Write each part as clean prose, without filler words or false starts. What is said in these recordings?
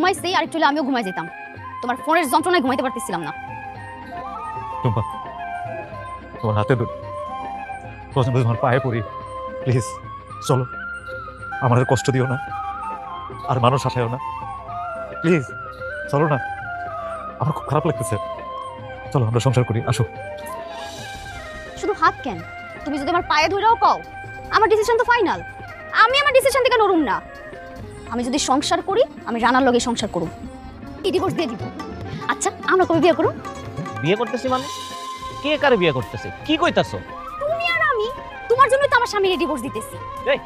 ঘুমাইছি আর একটু হলে আমিও ঘুমাই যেতাম। তোমার ফোনের যন্ত্রণায় ঘুমাইতে পারতেছিলাম না। টুম্পা, তোমার হাতে ধরে তোমার পায়ে পড়ি, প্লিজ চলো, আমার আর কষ্ট দিও না, আর মানুষ আসায়ও না, প্লিজ চলো না, আমার খুব খারাপ লাগতেছে। চলো আমরা সংসার করি, আসো। শুধু হাত কেন, তুমি যদি আমার পায়ে ধরেও কও, আমার ডিসিশন তো ফাইনাল। আমি আমার ডিসিশন থেকে নড়ুম না। আমি যদি সংসার করি, আমি রানার লগে সংসার করব, কি ডিভোর্স দিয়ে দিব। আচ্ছা আমরা কবে বিয়ে করব? বিয়ে করতেছি মানে? কে কারে বিয়ে করতেছে? কি কইতাছো? তুমি আর আমি, তোমার জন্যই তো আমার স্বামীর ডিভোর্স দিতেছি। এই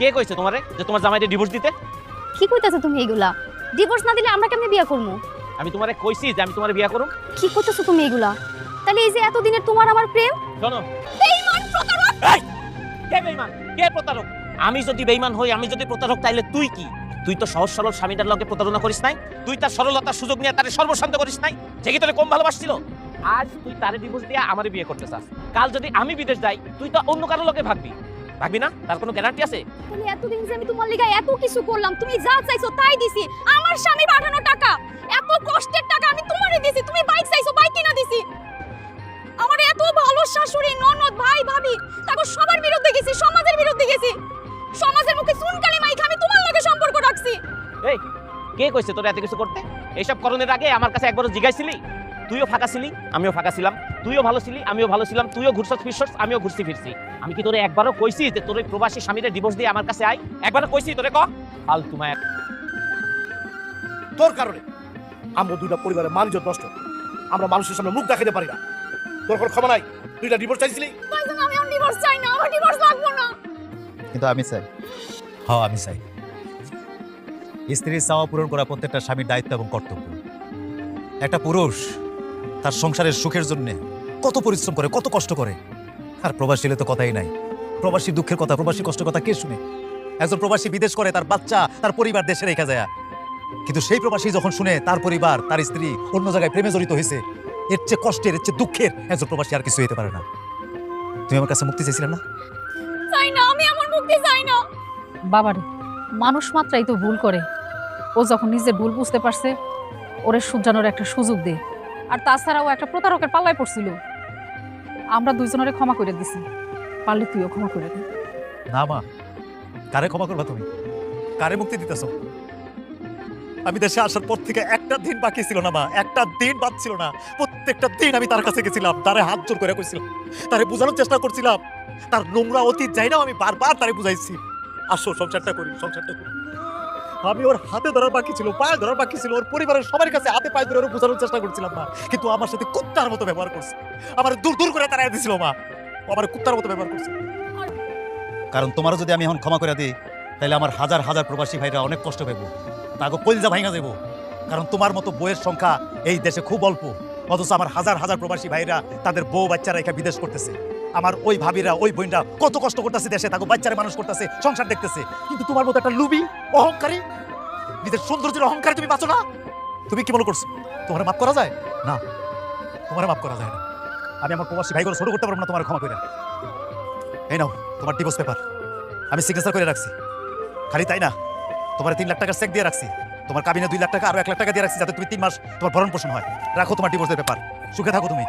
কে কইছে তোমারে যে তোমার জামাইকে ডিভোর্স দিতে? কি কইতাছো তুমি এগুলা? ডিভোর্স না দিলে আমরা কেমনে বিয়ে করব? আমি তোমারে কইছি যে আমি তোমারে বিয়ে করব? কি কইতাছো তুমি এগুলা? তাহলে এই যে এতদিনের তোমার আমার প্রেম, শোনো, বেঈমান প্রতারক। এই কে বেঈমান? কে প্রতারক? আমি যদি বেঈমান হই, আমি যদি প্রতারক, তাইলে তুই কি? তুই তো সহজ সরল স্বামীটার লগে প্রতারণা করিস নাই? তুই তার সরলতার সুযোগ নিয়ে তারে সর্বশান্ত করিস নাই? যে কি তোরে কম ভালোবাসছিল? আজ তুই তারে ডিভোর্স দিয়া আমারে বিয়ে করতে চাস। কাল যদি আমি বিদেশ যাই, তুই তো অন্য কারো লগে ভাগবি। ভাগবি না? তার কোনো গ্যারান্টি আছে? তাহলে এতদিন যে আমি তোমার লাগা এত কিছু করলাম, তুমি যা চাইছো তাই দিছি। আমার স্বামী পাঠানো টাকা, এত কষ্টের টাকা আমি তোমারে দিছি। তুমি বাইক চাইছো, বাইক কিনা দিছি। আমার এত ভালো শাশুড়ি, ননদ, ভাই, ভাবি, তারপর সবার বিরুদ্ধে গেছি, সমাজের বিরুদ্ধে গেছি। সমাজের মুখে চুনকালি মাইখা আমি তোমার লগে সম্পর্ক রাখছি। এই কে কইছে তোরা এত কিছু করতে? এইসব করণের আগে আমার কাছে একবারও জিজ্ঞাসিলি? তুইও ফাঁকা ছিলি, আমিও ফাঁকা ছিলাম। তুইও ভালো ছিলি, আমিও ভালো ছিলাম। তুইও ঘুরছস ফিরছস, আমিও ঘুরছি ফিরছি। আমি কি তোরে একবারও কইছি যে তোর ওই প্রবাসী স্বামীরে ডিভোর্স দিয়ে আমার কাছে আয়? একবারও কইছি তোরে? ক ফালতু মায়া। তোর কারণে আমরা দুইটা পরিবারের মান-ইজ্জত নষ্ট। আমরা মানুষের সামনে মুখ দেখাতে পারি না। তোর কোনো ক্ষমা নাই? দুইটা ডিভোর্স চাইছিলি? কইছো আমি আর ডিভোর্স চাই না, আমার ডিভোর্স লাগবে না। কিন্তু আমি চাই, হ্যাঁ আমি চাই। স্ত্রীর চাওয়া পূরণ করা প্রত্যেকটা স্বামীর দায়িত্ব এবং কর্তব্য। একটা পুরুষ তার সংসারের সুখের জন্য কত পরিশ্রম করে, কত কষ্ট করে। আর প্রবাসী হলে তো কথাই নাই। প্রবাসী দুঃখের কথা, প্রবাসী কষ্টের কথা কে শুনে? একজন প্রবাসী বিদেশ করে, তার বাচ্চা, তার পরিবার দেশে রেখে যায়। কিন্তু সেই প্রবাসী যখন শুনে তার পরিবার, তার স্ত্রী অন্য জায়গায় প্রেমে জড়িত হয়েছে, এর চেয়ে কষ্টের, এর চেয়ে দুঃখের একজন প্রবাসী আর কিছু হতে পারে না। তুমি আমার কাছে মুক্তি চেয়েছিলে না? চাই না, আমি আমার মুক্তি চাই না। বাবারে, মানুষ মাত্রাই তো ভুল করে। ও যখন নিজের ভুল বুঝতে পারছে, ওরে শুধরানোর একটা সুযোগ দে। আর তাছাড়াও একটা প্রতারকের পাল্লায় পড়ছিল। আমরা দুইজনেরে ক্ষমা করে দিছি, পারলে তুইও ক্ষমা করে দে। না মা, কারে ক্ষমা করবা তুমি? কারে মুক্তি দিতেছো? আমি দেশে আসার পর থেকে একটা দিন বাকি ছিল না মা, একটা দিন বাদ ছিল না। প্রত্যেকটা দিন আমি তার কাছে গেছিলাম, তারে হাত জোর করে কইছিলাম, তারে বোঝানোর চেষ্টা করছিলাম। তার নোংরা অতীত যাই না, আমি বারবার তারে বুঝাইছি, আসো সংসারটা করি, সংসারটা করি। আমি ওর হাতে ধরার বাকি ছিল, পায়ে ধরার বাকি ছিল, ওর পরিবারের সবার কাছে হাতে পায়ে ধরে ওর বোঝানোর চেষ্টা করছিলাম মা। কিন্তু আমার সাথে কুত্তার মতো ব্যবহার করছে, আমার দূর দূর করে তাড়াই দিছিল মা। ও আমার কুত্তার মতো ব্যবহার করছে। কারণ তোমারও যদি আমি এখন ক্ষমা করে দিই, তাহলে আমার হাজার হাজার প্রবাসী ভাইরা অনেক কষ্ট পাইব, তাকে কলজা ভাঙা যাবো। কারণ তোমার মতো বউয়ের সংখ্যা এই দেশে খুব অল্প, অথচ আমার হাজার হাজার প্রবাসী ভাইরা তাদের বউ বাচ্চারা এখানে বিদেশ করতেছে। আমার ওই ভাবিরা, ওই বোনরা কত কষ্ট করতেছে দেশে, তাকে বাচ্চারা মানুষ করতেছে, সংসার দেখতেছে। কিন্তু তোমার মতো একটা লুবি, অহংকারী, নিজের সৌন্দর্যের অহংকারী তুমি বাঁচো না। তুমি কি মনে করছো তোমার মাফ করা যায়? না, তোমার মাফ করা যায় না। আমি আমার প্রবাসী ভাইগুলো ছোট করতে পারবো না তোমার ক্ষমা করে। এই নাও তোমার ডিভোর্স পেপার, আমি সিগনেচার করে রাখছি। খালি তাই না, তোমার 3 লাখ টাকার চেক দিয়ে রাখছি, তোমার কাবিনে 2 লাখ টাকা, আরো 1 লাখ টাকা দিয়ে রাখছি, যাতে তুমি 3 মাস তোমার ভরণ পোষণ হয়। রাখো তোমার ডিভোর্সের পেপার, সুখে থাকো তুমি।